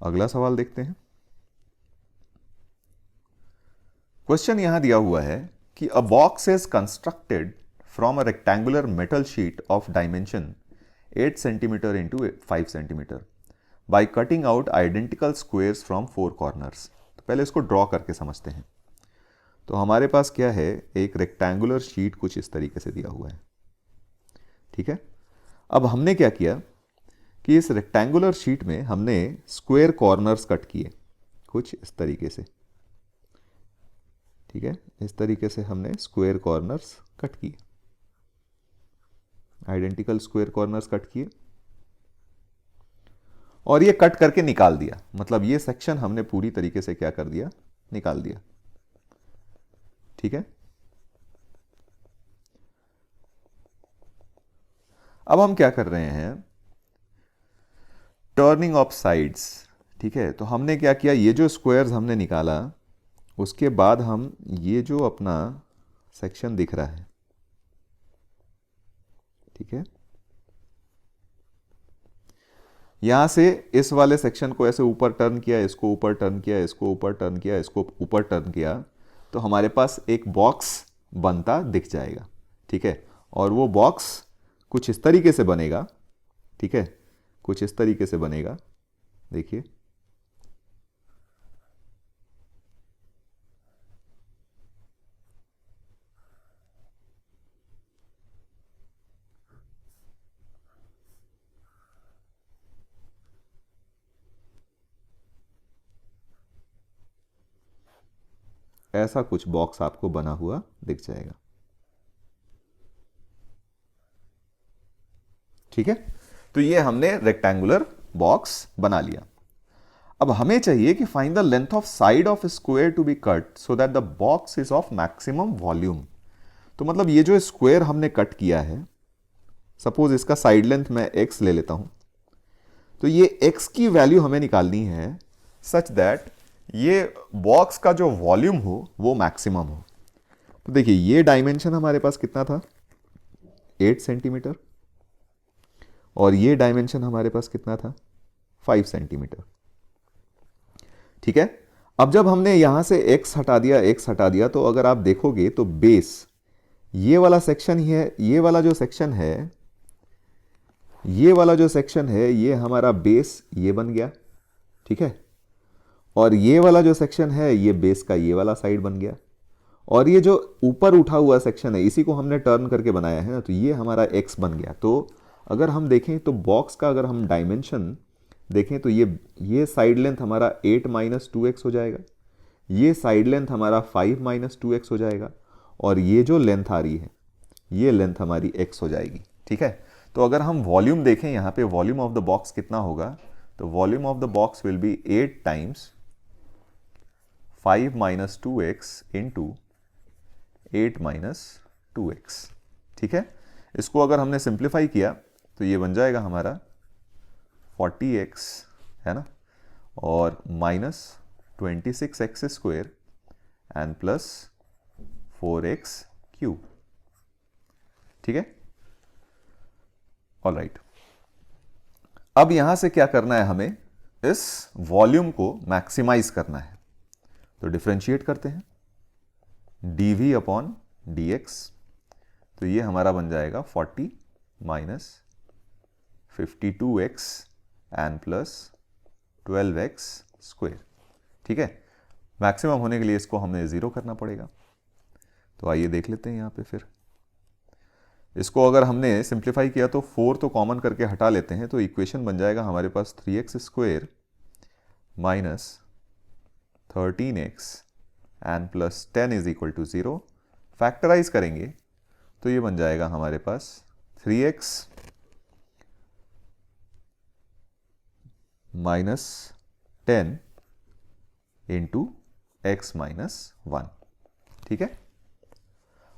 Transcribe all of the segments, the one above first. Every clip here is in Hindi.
अगला सवाल देखते हैं। क्वेश्चन यहां दिया हुआ है कि अ box is constructed from a rectangular metal sheet of dimension 8 centimetre into 5 centimetre by cutting out identical squares from 4 corners. तो पहले इसको ड्रॉ करके समझते हैं। तो हमारे पास क्या है, एक रेक्टेंगुलर शीट कुछ इस तरीके से दिया हुआ है, ठीक है। अब हमने क्या किया कि इस रेक्टेंगुलर शीट में हमने स्क्वायर कॉर्नर्स कट किए कुछ इस तरीके से, ठीक है। इस तरीके से हमने स्क्वायर कॉर्नर्स कट किए, आइडेंटिकल स्क्वायर कॉर्नर्स कट किए और ये कट करके निकाल दिया। मतलब ये सेक्शन हमने पूरी तरीके से क्या कर दिया, निकाल दिया, ठीक है। अब हम क्या कर रहे हैं, टर्निंग ऑफ साइड्स, ठीक है। तो हमने क्या किया, ये जो स्क्वायर्स हमने निकाला उसके बाद हम ये जो अपना सेक्शन दिख रहा है, ठीक है, यहां से इस वाले सेक्शन को ऐसे ऊपर टर्न किया, इसको ऊपर टर्न किया, इसको ऊपर टर्न किया, इसको ऊपर टर्न किया, तो हमारे पास एक बॉक्स बनता दिख जाएगा, ठीक है। और वो बॉक्स कुछ इस तरीके से बनेगा, ठीक है, कुछ इस तरीके से बनेगा, देखिए। ऐसा कुछ बॉक्स आपको बना हुआ दिख जाएगा, ठीक है। तो ये हमने रेक्टेंगुलर बॉक्स बना लिया। अब हमें चाहिए कि find the length of side of square to be cut so that the box is of maximum volume. तो मतलब ये जो स्क्वायर हमने कट किया है, सपोज इसका साइड लेंथ मैं x ले लेता हूं, तो ये x की वैल्यू हमें निकालनी है सच दैट ये बॉक्स का जो वॉल्यूम हो वो मैक्सिमम हो। तो देखिए ये डायमेंशन हमारे पास कितना था, 8 सेंटीमीटर, और ये डायमेंशन हमारे पास कितना था, 5 सेंटीमीटर, ठीक है। अब जब हमने यहां से x हटा दिया, x हटा दिया, तो अगर आप देखोगे तो बेस ये वाला सेक्शन ही है, ये वाला जो सेक्शन है, ये वाला जो सेक्शन है, ये हमारा बेस ये बन गया, ठीक है। और ये वाला जो सेक्शन है, ये बेस का ये वाला साइड बन गया। और ये जो ऊपर उठा हुआ सेक्शन है, इसी को हमने टर्न करके बनाया है ना, तो ये हमारा x बन गया। तो अगर हम देखें तो बॉक्स का अगर हम डायमेंशन देखें तो ये साइड लेंथ हमारा 8 माइनस 2x हो जाएगा, ये साइड लेंथ हमारा 5 माइनस 2x हो जाएगा, और ये जो लेंथ आ रही है ये लेंथ हमारी x हो जाएगी, ठीक है। तो अगर हम वॉल्यूम देखें यहाँ पे, वॉल्यूम ऑफ द बॉक्स कितना होगा, तो volume of the box will be 8 times 5 minus 2x into 8 minus 2x, ठीक है। इसको अगर हमने सिंप्लीफाई किया तो ये बन जाएगा हमारा 40x, है ना, और minus 26x square and plus 4x cube, ठीक है। ऑल राइट, अब यहां से क्या करना है, हमें इस वॉल्यूम को मैक्सिमाइज करना है। तो डिफरेंशिएट करते हैं, dv अपॉन dx, तो ये हमारा बन जाएगा 40 minus 52x and plus 12x square, ठीक है। मैक्सिमम होने के लिए इसको हमें जीरो करना पड़ेगा। तो आइए देख लेते हैं यहाँ पे, फिर इसको अगर हमने सिंप्लीफाई किया तो 4 तो कॉमन करके हटा लेते हैं, तो इक्वेशन बन जाएगा हमारे पास 3x square minus 13x and plus 10 is equal to 0। Factorise करेंगे तो ये बन जाएगा हमारे पास 3x minus 10 into x minus 1, ठीक है।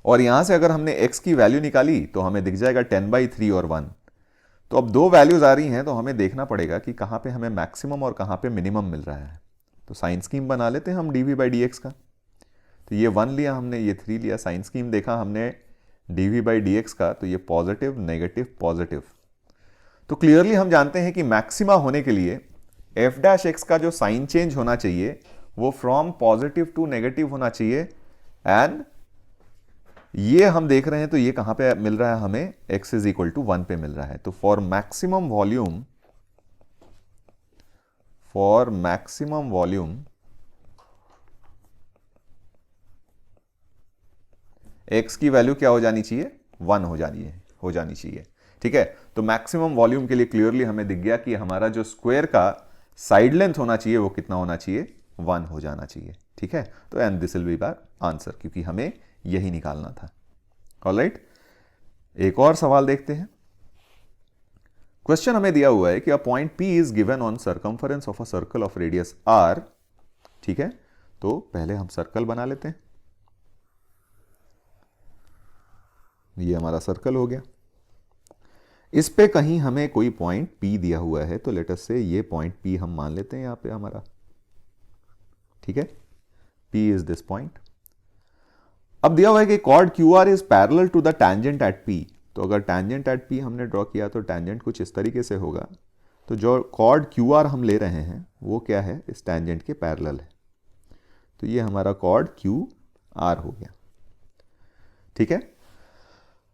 और यहां से अगर हमने x की वैल्यू निकाली तो हमें दिख जाएगा 10/3 और 1। तो अब दो वैल्यूज आ रही हैं, तो हमें देखना पड़ेगा कि कहां पे हमें मैक्सिमम और कहां पे मिनिमम मिल रहा है। तो साइन स्कीम बना लेते हैं हम dv/dx का। तो ये 1 लिया हमने, ये 3 लिया, साइन स्कीम देखा हमने dv/dx का, तो ये पॉजिटिव नेगेटिव पॉजिटिव। तो क्लियरली हम जानते हैं कि मैक्सिमा होने के लिए एफ डैश एक्स का जो साइन चेंज होना चाहिए वो फ्रॉम पॉजिटिव टू नेगेटिव होना चाहिए, एंड ये हम देख रहे हैं तो ये कहां पे मिल रहा है हमें, x इज इक्वल टू 1 पे मिल रहा है। तो फॉर मैक्सिमम वॉल्यूम x की वैल्यू क्या हो जानी चाहिए, 1 हो जानी चाहिए। ठीक है, तो मैक्सिमम वॉल्यूम के लिए क्लियरली हमें दिख गया कि हमारा जो स्क्वायर का साइड लेंथ होना चाहिए वो कितना होना चाहिए, 1 हो जाना चाहिए। ठीक है, तो and this will be our answer, क्योंकि हमें यही निकालना था। ऑलराइट, एक और सवाल देखते हैं। क्वेश्चन हमें दिया हुआ है कि a point P is given on circumference of a circle of radius R। ठीक है, तो पहले हम सर्कल बना लेते हैं। ये हमारा सर्कल हो गया। इस पे कहीं हमें कोई पॉइंट P दिया हुआ है, तो लेट अस से ये पॉइंट P हम मान लेते हैं यहां पे हमारा। ठीक है, P इज दिस पॉइंट। अब दिया हुआ है कि chord QR is parallel to the tangent at P। तो अगर टैंजेंट एट P हमने ड्रॉ किया तो टैंजेंट कुछ इस तरीके से होगा। तो जो कॉर्ड QR हम ले रहे हैं वो क्या है, इस टैंजेंट के पैरेलल है। तो ये हमारा कॉर्ड QR हो गया। ठीक है,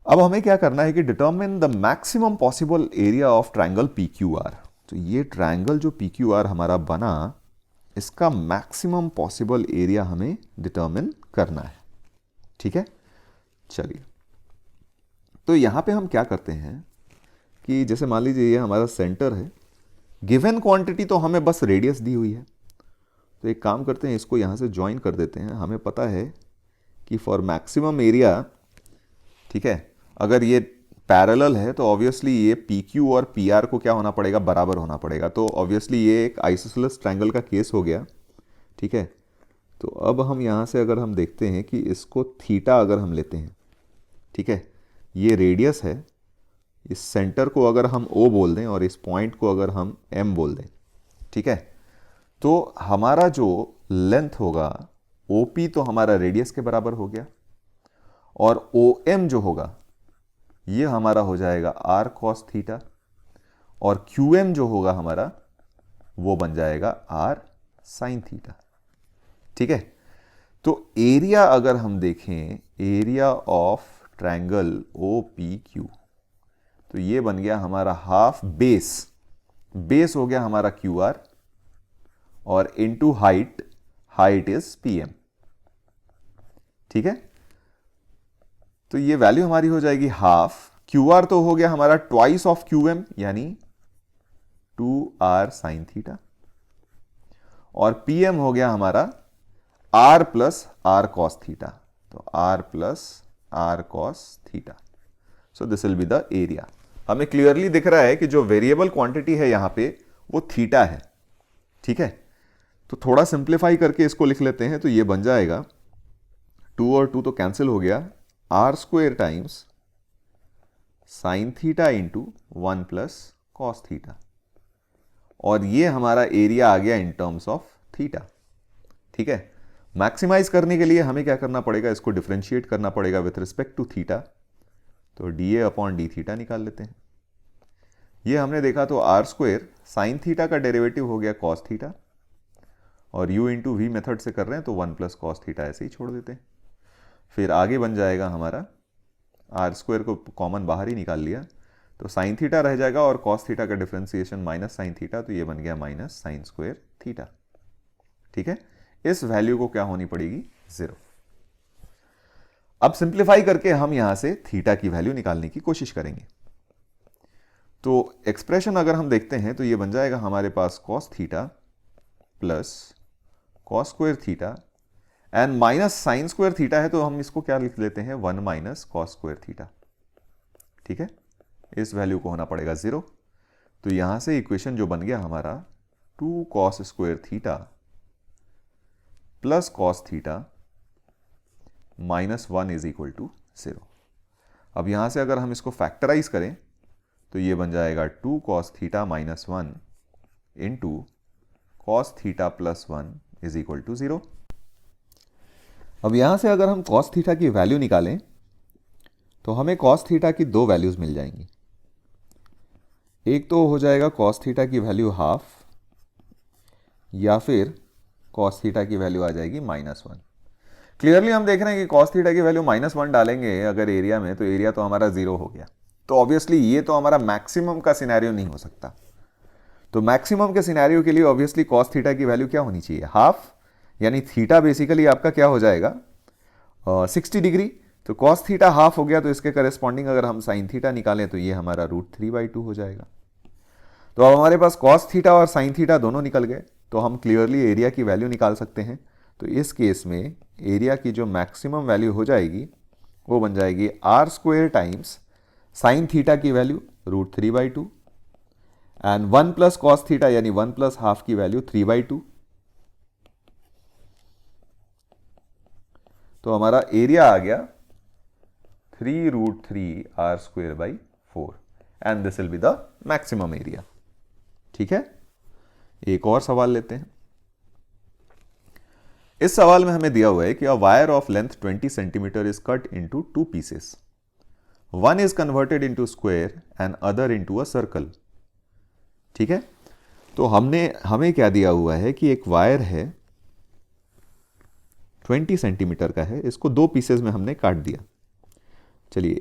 अब हमें क्या करना है कि determine the maximum possible area of triangle PQR। तो ये ट्रायंगल जो PQR हमारा बना, इसका मैक्सिमम पॉसिबल एरिया हमें डिटरमिन करना है। ठीक है, चलिए, तो यहां पे हम क्या करते हैं कि जैसे मान लीजिए ये हमारा सेंटर है, गिवन क्वांटिटी तो हमें बस रेडियस दी हुई है। तो एक काम करते हैं, इसको यहां से ज्वाइन कर देते हैं। हमें पता है कि फॉर मैक्सिमम एरिया, ठीक है, अगर ये पैरेलल है तो ऑब्वियसली ये PQ और PR को क्या होना पड़ेगा, बराबर होना पड़ेगा। तो ऑब्वियसली ये एक आइसोसेलेस ट्रायंगल का केस हो गया। ठीक है, तो अब हम यहाँ से अगर हम देखते हैं कि इसको थीटा अगर हम लेते हैं, ठीक है, ये रेडियस है, इस सेंटर को अगर हम O बोल दें और इस पॉइंट को अगर हम M बोल दें, ठीक है, तो हमारा जो लेंथ होगा OP तो हमारा रेडियस के बराबर हो गया, और OM जो होगा ये हमारा हो जाएगा R cos थीटा, और QM जो होगा हमारा वो बन जाएगा R sin थीटा। ठीक है, तो एरिया अगर हम देखें, एरिया ऑफ ट्रायंगल OPQ, तो ये बन गया हमारा हाफ बेस हो गया हमारा QR, और इनटू हाइट इज PM। ठीक है, तो ये वैल्यू हमारी हो जाएगी हाफ। QR तो हो गया हमारा ट्वाइस ऑफ QM यानी 2R sin थीटा, और PM हो गया हमारा R plus R cos theta. तो R plus R cos theta. So this will be the area. हमें क्लियरली दिख रहा है कि जो वेरिएबल क्वांटिटी है यहां पे वो थीटा है। ठीक है, तो थोड़ा सिंप्लीफाई करके इसको लिख लेते हैं। तो ये बन जाएगा 2 और 2 तो कैंसिल हो गया, R square times sine theta into 1 plus cos theta, और ये हमारा एरिया आ गया इन टर्म्स ऑफ थीटा। ठीक है, मैक्सिमाइज करने के लिए हमें क्या करना पड़ेगा, इसको डिफरेंशिएट करना पड़ेगा विथ रिस्पेक्ट टू थीटा। तो dA अपॉन डी थीटा निकाल लेते हैं। ये हमने देखा तो R स्क्वायर साइन थीटा का डेरिवेटिव हो गया कॉस थीटा, और u इंटू वी मेथड से कर रहे हैं तो 1 प्लस कॉस थीटा ऐसे ही छोड़ देते हैं। फिर आगे बन जाएगा हमारा, R स्क्वायर को कॉमन बाहर ही निकाल लिया तो साइन थीटा रह जाएगा, और कॉस थीटा का डिफरेंशिएशन माइनस साइन थीटा, तो ये बन गया माइनस साइन स्क्वायर थीटा। ठीक है, इस वैल्यू को क्या होनी पड़ेगी, 0। अब सिंप्लीफाई करके हम यहां से थीटा की वैल्यू निकालने की कोशिश करेंगे। तो एक्सप्रेशन अगर हम देखते हैं तो ये बन जाएगा हमारे पास cos theta plus cos square theta and minus sine square theta है, तो हम इसको क्या लिख लेते हैं, 1 माइनस कॉस स्क्वायर थीटा। ठीक है, इस वैल्यू को होना पड़ेगा 0। तो यहां से इक्वेशन जो बन गया हमारा 2 cos square theta plus cos theta minus 1 is equal to 0। अब यहां से अगर हम इसको फैक्टराइज करें तो ये बन जाएगा 2 cos theta minus 1 into cos theta plus 1 is equal to 0। अब यहां से अगर हम कॉस थीटा की वैल्यू निकालें तो हमें कॉस थीटा की 2 वैल्यूज मिल जाएंगी। एक तो हो जाएगा कॉस थीटा की वैल्यू हाफ या फिर कॉस थीटा की वैल्यू आ जाएगी -1। क्लियरली हम देख रहे हैं कि कॉस थीटा की वैल्यू -1 डालेंगे अगर एरिया में, तो एरिया तो हमारा 0 हो गया। तो ऑब्वियसली ये तो हमारा मैक्सिमम का सिनेरियो नहीं हो सकता। तो मैक्सिमम के सिनेरियो के लिए ऑब्वियसली कॉस थीटा की वैल्यू क्या होनी चाहिए, हाफ, यानी थीटा बेसिकली आपका क्या हो जाएगा 60 डिग्री। तो कॉस थीटा हाफ हो गया, तो इसके करेस्पॉन्डिंग अगर हम साइन थीटा निकालें तो ये हमारा √3/2 हो जाएगा। तो अब हमारे पास कॉस थीटा और साइन थीटा दोनों निकल गए, तो हम क्लियरली एरिया की वैल्यू निकाल सकते हैं। तो इस केस में एरिया की जो मैक्सिमम वैल्यू हो जाएगी वो बन जाएगी r² टाइम्स साइन थीटा की value √3/2 and 1 plus cos theta यानी 1 प्लस हाफ की वैल्यू 3/2। तो हमारा एरिया आ गया 3√3r²/4 and this will be the maximum area. ठीक है, एक और सवाल लेते हैं। इस सवाल में हमें दिया हुआ है कि a wire of length 20 centimetre is cut into 2 pieces, one is converted into square and other into a circle. ठीक है, तो हमें क्या दिया हुआ है कि एक वायर है 20 सेंटीमीटर का है, इसको 2 पीसेस में हमने काट दिया। चलिए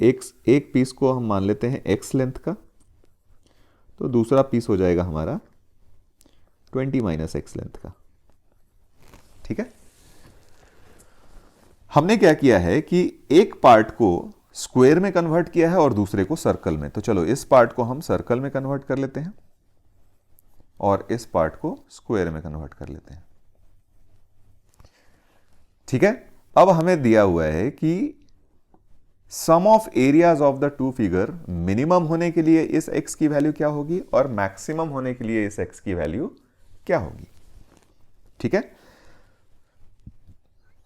एक पीस को हम मान लेते हैं x लेंथ का, तो दूसरा पीस हो जाएगा हमारा 20 - x लेंथ का। ठीक है, हमने क्या किया है कि एक पार्ट को स्क्वायर में कन्वर्ट किया है और दूसरे को सर्कल में। तो चलो इस पार्ट को हम सर्कल में कन्वर्ट कर लेते हैं और इस पार्ट को स्क्वायर में कन्वर्ट कर लेते हैं। ठीक है, अब हमें दिया हुआ है कि sum of areas of the two figure, minimum होने के लिए इस x की वैल्यू क्या होगी और मैक्सिमम होने के लिए इस x की वैल्यू क्या होगी। ठीक है,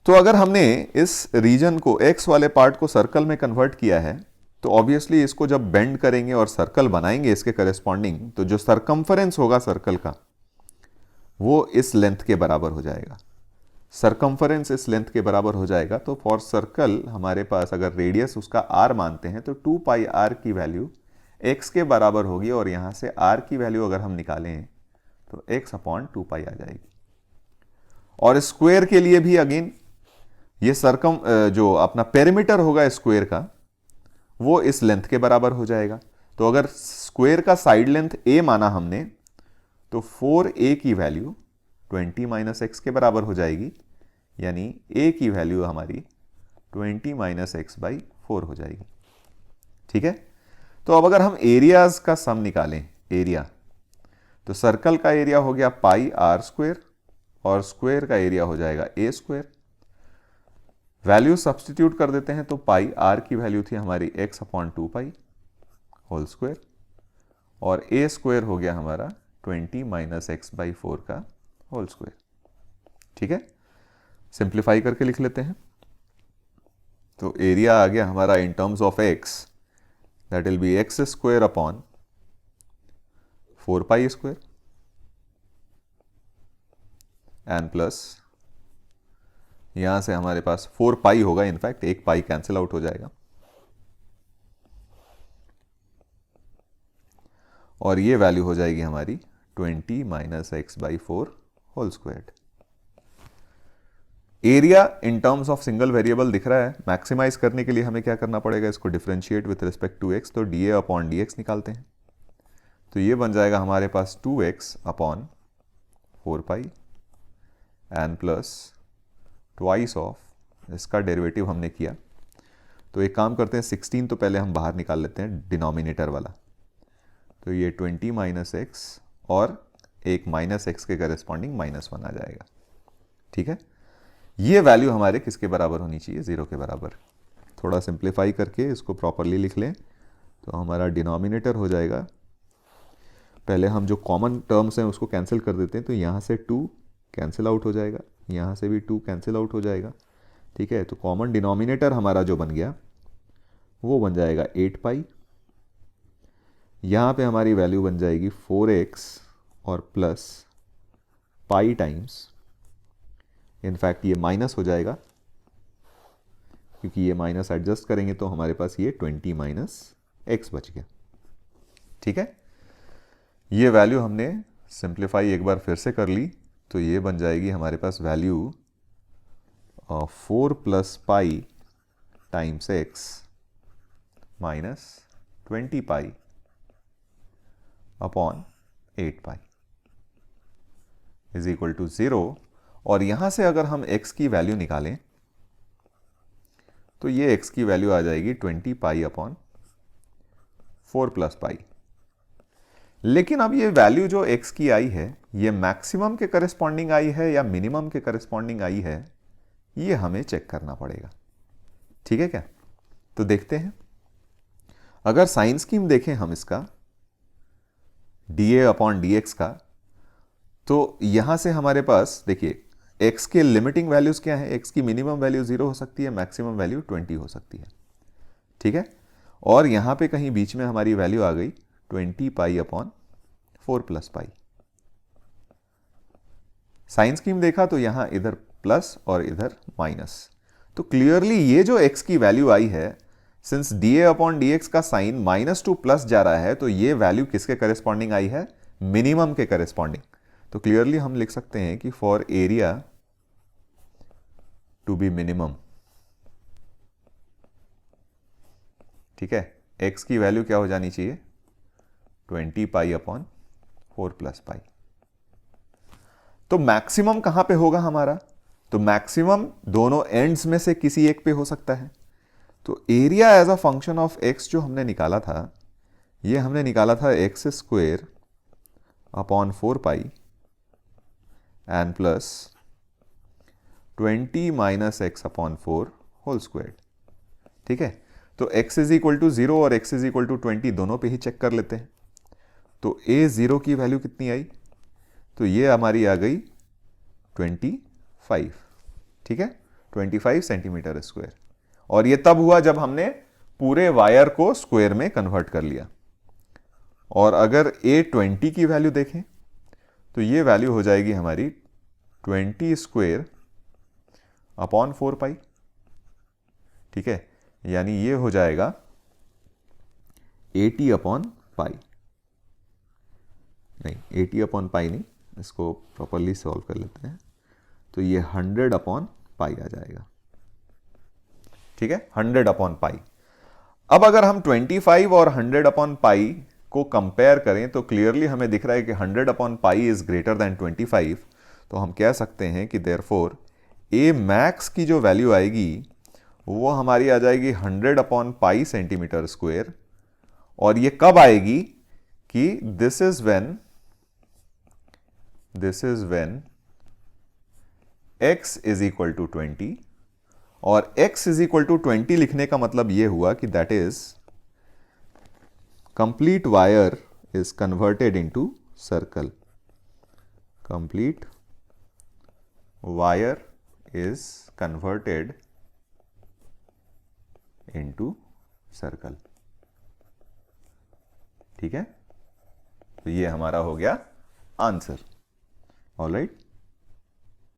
तो अगर हमने इस रीजन को x वाले पार्ट को सर्कल में कन्वर्ट किया है, तो ऑब्वियसली इसको जब बेंड करेंगे और सर्कल बनाएंगे इसके करेस्पॉन्डिंग, तो जो सरकमफरेंस होगा सर्कल का वो इस लेंथ के बराबर हो जाएगा। सरकमफरेंस इस लेंथ के बराबर हो जाएगा। तो फॉर सर्कल हमारे पास अगर रेडियस उसका r मानते हैं तो 2πr की वैल्यू x के बराबर होगी, और यहां से r की वैल्यू अगर हम निकालें तो x/2π आ जाएगी। और स्क्वायर के लिए भी अगेन ये जो अपना पेरीमीटर होगा स्क्वायर का वो इस लेंथ के बराबर हो जाएगा। तो अगर स्क्वायर का साइड लेंथ a माना हमने, तो 4a की वैल्यू 20 - x के बराबर हो जाएगी, यानी a की वैल्यू हमारी 20 - x/4 हो जाएगी। ठीक है, तो अब अगर हम एरियाज का सम निकालें, एरिया, तो सर्कल का एरिया हो गया πr² और स्क्वायर का एरिया हो जाएगा a²। वैल्यू सब्स्टिट्यूट कर देते हैं, तो πr की वैल्यू थी हमारी x/2π होल स्क्वायर और a² हो गया हमारा 20 - x/4 का होल स्क्वायर। ठीक है, सिंप्लीफाई करके लिख लेते हैं। तो एरिया आ गया हमारा in terms of x, that will be x² / 4π² and plus यहां से हमारे पास 4π होगा, इनफैक्ट एक पाई कैंसिल आउट हो जाएगा, और ये वैल्यू हो जाएगी हमारी 20 - x/4 whole squared. Area in terms of single variable दिख रहा है। मैक्सिमाइज करने के लिए हमें क्या करना पड़ेगा, इसको differentiate with respect to x, तो dA/dx निकालते हैं। तो ये बन जाएगा हमारे पास 2x/4π and plus twice of, इसका डेरिवेटिव हमने किया। तो एक काम करते हैं, 16 तो पहले हम बाहर निकाल लेते हैं डिनोमिनेटर वाला। तो ये 20 - x और एक -x के करेस्पॉन्डिंग -1 आ जाएगा। ठीक है, ये वैल्यू हमारे किसके बराबर होनी चाहिए, 0 के बराबर। थोड़ा सिंप्लीफाई करके इसको प्रॉपरली लिख लें, तो हमारा डिनोमिनेटर हो जाएगा, पहले हम जो कॉमन टर्म्स हैं उसको कैंसिल कर देते हैं। तो यहाँ से 2 कैंसिल आउट हो जाएगा, यहाँ से भी 2 कैंसिल आउट हो जाएगा। ठीक है, तो कॉमन डिनोमिनेटर हमारा जो बन गया वो बन जाएगा 8π। यहाँ पे हमारी वैल्यू बन जाएगी 4x और प्लस पाई टाइम्स, इनफैक्ट ये माइनस हो जाएगा क्योंकि ये माइनस एडजस्ट करेंगे तो हमारे पास ये 20 - x बच गया। ठीक है, ये वैल्यू हमने सिंप्लीफाई एक बार फिर से कर ली, तो ये बन जाएगी हमारे पास value 4 plus pi times x minus 20 pi upon 8 pi is equal to 0। और यहां से अगर हम x की वैल्यू निकालें तो ये x की वैल्यू आ जाएगी 20 पाई अपॉन 4 प्लस पाई। लेकिन अब ये वैल्यू जो x की आई है ये मैक्सिमम के करस्पॉन्डिंग आई है या मिनिमम के करस्पॉन्डिंग आई है, ये हमें चेक करना पड़ेगा। ठीक है क्या? तो देखते हैं। अगर साइन स्कीम देखें हम इसका dA अपॉन dx का, तो यहां से हमारे पास देखिए x के लिमिटिंग वैल्यूज क्या है? x की मिनिमम वैल्यू 0 हो सकती है, मैक्सिमम वैल्यू 20 हो सकती है। ठीक है, और यहां पे कहीं बीच में हमारी वैल्यू आ गई 20 pi upon 4 plus pi. Sign scheme देखा तो यहां इधर प्लस और इधर माइनस, तो क्लियरली ये जो x की वैल्यू आई है, सिंस dA अपॉन dx का साइन -2 प्लस जा रहा है, तो ये वैल्यू किसके करेस्पॉन्डिंग आई है? मिनिमम के करेस्पॉन्डिंग। तो क्लियरली हम लिख सकते हैं कि for area to be minimum, ठीक है, x की वैल्यू क्या हो जानी चाहिए? 20 पाई अपॉन 4 प्लस पाई। तो मैक्सिमम कहां पे होगा हमारा? तो मैक्सिमम दोनों एंड्स में से किसी एक पे हो सकता है। तो area as a function of x जो हमने निकाला था, ये हमने निकाला था x square upon 4 pi n plus 20 minus x upon 4 whole square. ठीक है, तो x इज इक्वल टू 0 और x इज इक्वल टू 20 दोनों पे ही चेक कर लेते हैं। तो a0 की वैल्यू कितनी आई? तो ये हमारी आ गई 25। ठीक है, 25 सेंटीमीटर स्क्वायर। और ये तब हुआ जब हमने पूरे वायर को स्क्वायर में कन्वर्ट कर लिया। और अगर a20 की वैल्यू देखें तो ये वैल्यू हो जाएगी हमारी 20 स्क्वायर अपॉन 4 पाई। ठीक है, यानी ये हो जाएगा 80 अपॉन पाई। नहीं, 80 अपॉन पाई नहीं, इसको प्रॉपरली सॉल्व कर लेते हैं। तो ये 100 अपॉन पाई आ जाएगा। ठीक है, 100 अपॉन पाई। अब अगर हम 25 और 100 अपॉन पाई को कंपेयर करें तो क्लियरली हमें दिख रहा है कि 100 upon pi is greater than 25। तो हम कह सकते हैं कि देयरफॉर ए मैक्स की जो वैल्यू आएगी वो हमारी आ जाएगी 100 अपॉन पाई सेंटीमीटर स्क्वायर। और ये कब आएगी? कि this is when x is equal to 20। और x इज इक्वल टू 20 लिखने का मतलब यह हुआ कि that is complete wire is converted into circle. Complete wire is converted into circle. ठीक है, तो ये हमारा हो गया आंसर। ऑलराइट।